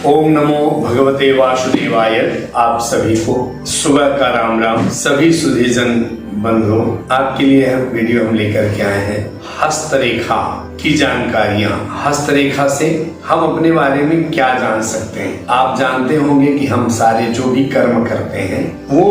ओम नमो भगवते वासुदेवाय। आप सभी को सुबह का राम राम। सभी सुधीजन बंधुओं, आपके लिए वीडियो हम लेकर के आए हैं हस्तरेखा की जानकारियां। हस्तरेखा से हम अपने बारे में क्या जान सकते हैं। आप जानते होंगे कि हम सारे जो भी कर्म करते हैं वो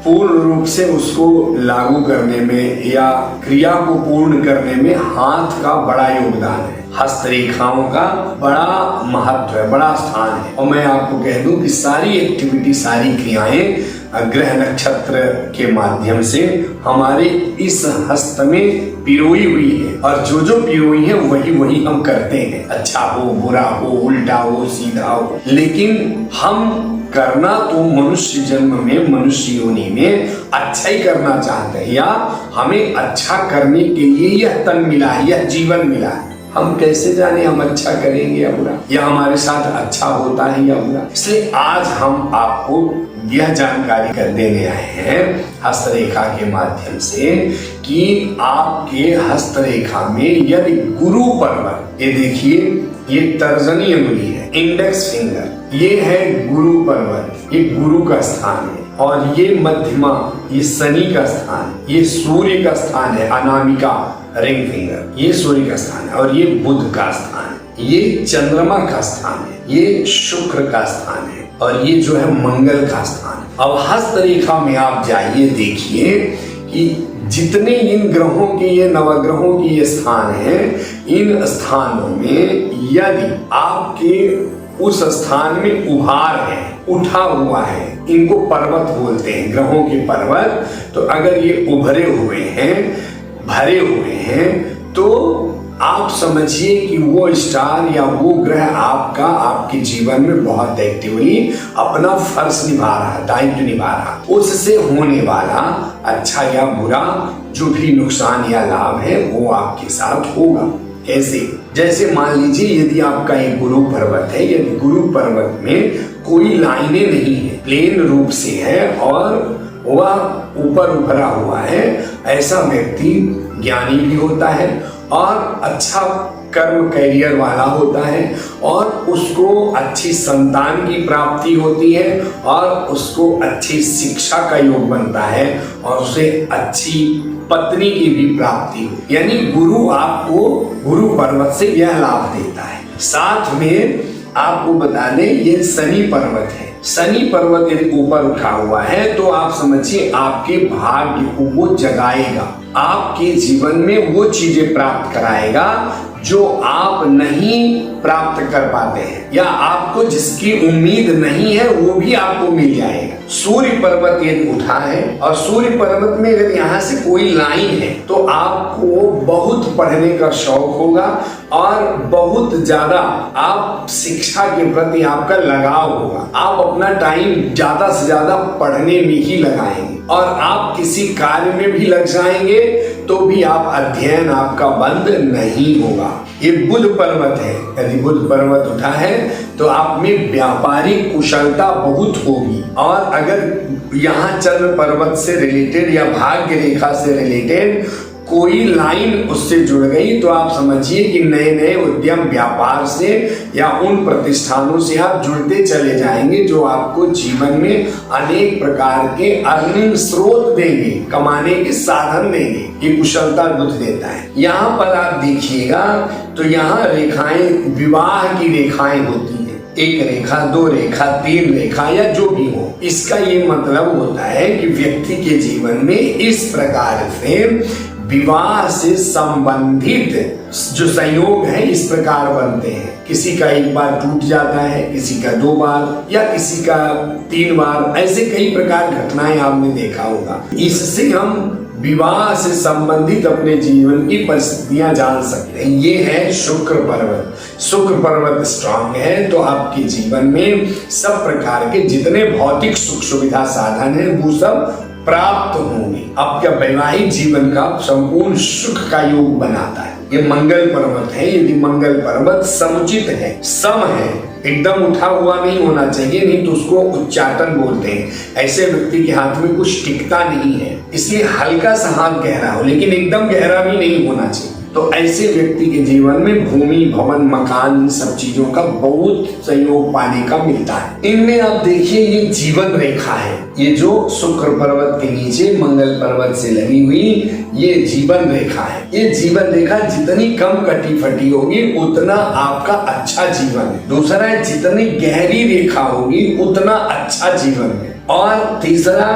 पूर्ण रूप से उसको लागू करने में या क्रिया को पूर्ण करने में हाथ का बड़ा योगदान है। हस्तरेखाओं का बड़ा महत्व है, बड़ा स्थान है। और मैं आपको कह दूं कि सारी एक्टिविटी, सारी क्रियाएं ग्रह नक्षत्र के माध्यम से हमारे इस हस्त में पिरोई हुई है, और जो जो पिरोई है वही हम करते हैं। अच्छा हो, बुरा हो, उल्टा हो, सीधा हो, लेकिन हम करना तो मनुष्य जन्म में, मनुष्य योनि में अच्छा ही करना चाहते हैं, या हमें अच्छा करने के लिए यह तन मिला है, यह जीवन मिला है। हम कैसे जाने हम अच्छा करेंगे या बुरा, या हमारे साथ अच्छा होता है या बुरा। इसलिए आज हम आपको यह जानकारी कर देने आए हैं हस्तरेखा के माध्यम से कि आपके हस्तरेखा में यदि गुरु पर्वत, ये देखिए ये तर्जनी अंगुली है, इंडेक्स फिंगर, ये है गुरु पर्वत, ये गुरु का स्थान है। और ये मध्यमा, ये शनि का स्थान, ये सूर्य का स्थान है, अनामिका रिंग फिंगर, ये सूर्य का स्थान है। और ये बुध का स्थान है, ये चंद्रमा का स्थान है, ये शुक्र का स्थान है, और ये जो है मंगल का स्थान है। अब हस्तरेखा में आप जाइए, देखिए कि जितने इन ग्रहों के, ये नवग्रहों के ये स्थान है, इन स्थानों में यदि आपके उस स्थान में उभार है, उठा हुआ है, इनको पर्वत बोलते हैं, ग्रहों के पर्वत। तो अगर ये उभरे हुए हैं, भरे हुए हैं, तो आप समझिए कि वो स्टार या वो ग्रह आपका, आपके जीवन में बहुत एक्टिवली अपना फर्ज निभा रहा, दायित्व निभा रहा। उससे होने वाला अच्छा या बुरा जो भी नुकसान या लाभ है वो आपके साथ होगा। कैसे? जैसे मान लीजिए यदि आपका एक गुरु पर्वत है, यदि गुरु पर्वत में कोई लाइनें नहीं है, प्लेन रूप से है और वह ऊपर उभरा हुआ है, ऐसा व्यक्ति ज्ञानी भी होता है और अच्छा कर्म कैरियर वाला होता है, और उसको अच्छी संतान की प्राप्ति होती है, और उसको अच्छी शिक्षा का योग बनता है, और उसे अच्छी पत्नी की भी प्राप्ति हो। यानी गुरु आपको गुरु पर्वत से यह लाभ देता है। साथ में आपको बता दें ये शनि पर्वत है। शनि पर्वत यदि ऊपर उठा हुआ है तो आप समझिए आपके भाग्य को वो जगाएगा, आपके जीवन में वो चीजें प्राप्त कराएगा जो आप नहीं प्राप्त कर पाते हैं, या आपको जिसकी उम्मीद नहीं है वो भी आपको मिल जाएगा। सूर्य पर्वत यदि उठा है, और सूर्य पर्वत में अगर यहाँ से कोई लाइन है, तो आपको बहुत पढ़ने का शौक होगा, और बहुत ज्यादा आप शिक्षा के प्रति आपका लगाव होगा। आप अपना टाइम ज्यादा से ज्यादा पढ़ने में ही लगाएंगे, और आप किसी कार्य में भी लग जाएंगे तो भी आप अध्ययन आपका बंद नहीं होगा। ये बुध पर्वत है, यदि बुध पर्वत उठा है तो आप में व्यापारिक कुशलता बहुत होगी। और अगर यहाँ चंद्र पर्वत से रिलेटेड या भाग्य रेखा से रिलेटेड कोई लाइन उससे जुड़ गई तो आप समझिए कि नए नए उद्यम, व्यापार से या उन प्रतिष्ठानों से आप जुड़ते चले जाएंगे जो आपको जीवन में अनेक प्रकार के अर्निंग स्रोत देंगे, कमाने के साधन देंगे। ये कुशलता बुध देता है। यहाँ पर आप देखिएगा तो यहाँ रेखाएं, विवाह की रेखाएं होती हैं, एक रेखा, दो रेखा, तीन रेखा, या जो भी हो। इसका ये मतलब होता है कि व्यक्ति के जीवन में इस प्रकार से विवाह से संबंधित जो संयोग है इस प्रकार बनते हैं। किसी का एक बार टूट जाता है, किसी का 2 बार, या किसी का 3 बार, ऐसे कई प्रकार घटनाएं आपने देखा होगा। इससे हम विवाह से संबंधित अपने जीवन की परिस्थितियां जान सकते हैं। ये है शुक्र पर्वत। शुक्र पर्वत स्ट्रांग है तो आपके जीवन में सब प्रकार के जितने भौतिक सुख सुविधा साधन है वो सब प्राप्त होंगे। आपका वैवाहिक जीवन का संपूर्ण सुख का योग बनाता है। ये मंगल पर्वत है। यदि मंगल पर्वत समुचित है, सम है, एकदम उठा हुआ नहीं होना चाहिए, नहीं तो उसको उच्चाटन बोलते हैं। ऐसे व्यक्ति के हाथ में कुछ टिकता नहीं है, इसलिए हल्का सा हाथ गहरा हो, लेकिन एकदम गहरा भी नहीं होना चाहिए। तो ऐसे व्यक्ति के जीवन में भूमि, भवन, मकान, इन सब चीजों का बहुत सहयोग पाने का मिलता है। इनमें आप देखिए ये जीवन रेखा है, ये जो शुक्र पर्वत के नीचे मंगल पर्वत से लगी हुई ये जीवन रेखा है। ये जीवन रेखा जितनी कम कटी फटी होगी उतना आपका अच्छा जीवन है। दूसरा है जितनी गहरी रेखा होगी उतना अच्छा जीवन है। और तीसरा,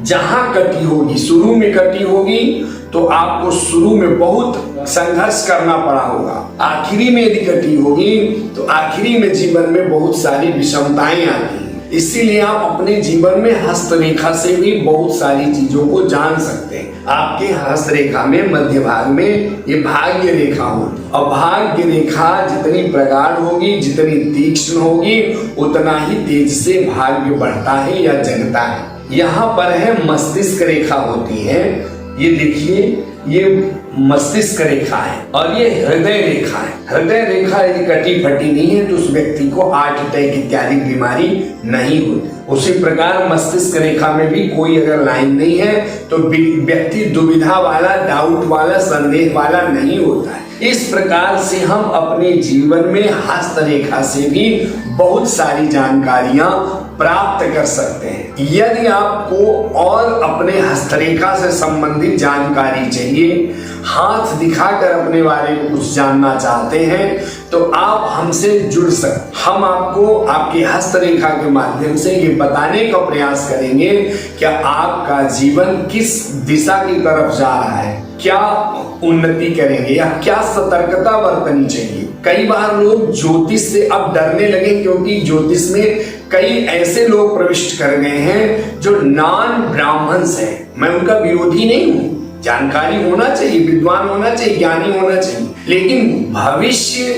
जहां कटी होगी, शुरू में कटी होगी तो आपको शुरू में बहुत संघर्ष करना पड़ा होगा, आखिरी में यदि कटी होगी तो आखिरी में जीवन में बहुत सारी विषमताएं आती हैं। इसीलिए आप अपने जीवन में हस्तरेखा से भी बहुत सारी चीजों को जान सकते हैं। आपके हस्तरेखा में मध्य भाग में ये भाग्य रेखा होगी, और भाग्य रेखा जितनी प्रगाढ़ होगी, जितनी तीक्ष्ण होगी, उतना ही तेज से भाग्य बढ़ता है या जगता है। यहाँ पर है मस्तिष्क रेखा होती है, ये देखिए ये मस्तिष्क रेखा है, और ये हृदय रेखा है। हृदय रेखा यदि कटी फटी नहीं है तो उस व्यक्ति को हार्ट अटैक इत्यादि बीमारी नहीं होती। उसी प्रकार मस्तिष्क रेखा में भी कोई अगर लाइन नहीं है तो व्यक्ति दुविधा वाला, डाउट वाला, संदेह वाला नहीं होता है। इस प्रकार से हम अपने जीवन में हस्तरेखा से भी बहुत सारी जानकारियां प्राप्त कर सकते हैं। यदि आपको और अपने हस्तरेखा से संबंधित जानकारी चाहिए, हाथ दिखाकर अपने बारे में कुछ जानना चाहते हैं, तो आप हमसे जुड़ सकते। हम आपको आपकी हस्तरेखा के माध्यम से ये बताने का प्रयास करेंगे कि आपका जीवन किस दिशा की तरफ जा रहा है, क्या उन्नति करेंगे या क्या सतर्कता बरतनी चाहिए। कई बार लोग ज्योतिष से अब डरने लगे, क्योंकि ज्योतिष में कई ऐसे लोग प्रविष्ट कर गए हैं जो नॉन ब्राह्मण्स हैं। मैं उनका विरोधी नहीं हूं, जानकारी होना चाहिए, विद्वान होना चाहिए, ज्ञानी होना चाहिए, लेकिन भविष्य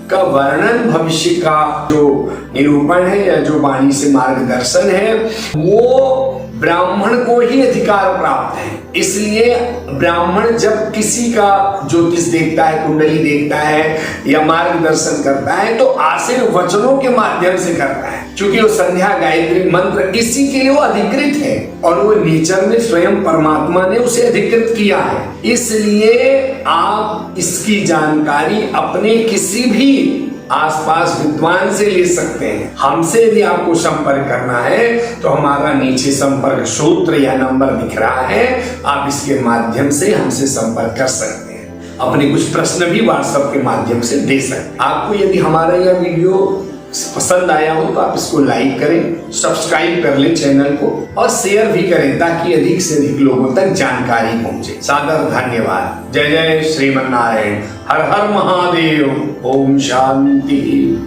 का वर्णन, भविष्य का जो निरूपण है या जो वाणी से मार्गदर्शन है, वो ब्राह्मण को ही अधिकार प्राप्त है। इसलिए ब्राह्मण जब किसी का ज्योतिष देखता है, कुंडली देखता है या मार्गदर्शन करता है तो आशीर्वचनों के माध्यम से करता है, क्योंकि वो संध्या, गायत्री मंत्र इसी के लिए वो अधिकृत है, और वो नेचर में स्वयं परमात्मा ने उसे अधिकृत किया है। इसलिए आप इसकी जानकारी अपने किसी भी आसपास विद्वान से ले सकते हैं। हमसे यदि आपको संपर्क करना है तो हमारा नीचे संपर्क सूत्र या नंबर दिख रहा है, आप इसके माध्यम से हमसे संपर्क कर सकते हैं। अपने कुछ प्रश्न भी व्हाट्सएप के माध्यम से दे सकते हैं। आपको यदि हमारा यह वीडियो पसंद आया हो तो आप इसको लाइक करें, सब्सक्राइब कर लें चैनल को, और शेयर भी करें ताकि अधिक से अधिक लोगों तक जानकारी पहुंचे। सादर धन्यवाद। जय जय श्रीमन्नारायण। हर हर महादेव। ओम शांति।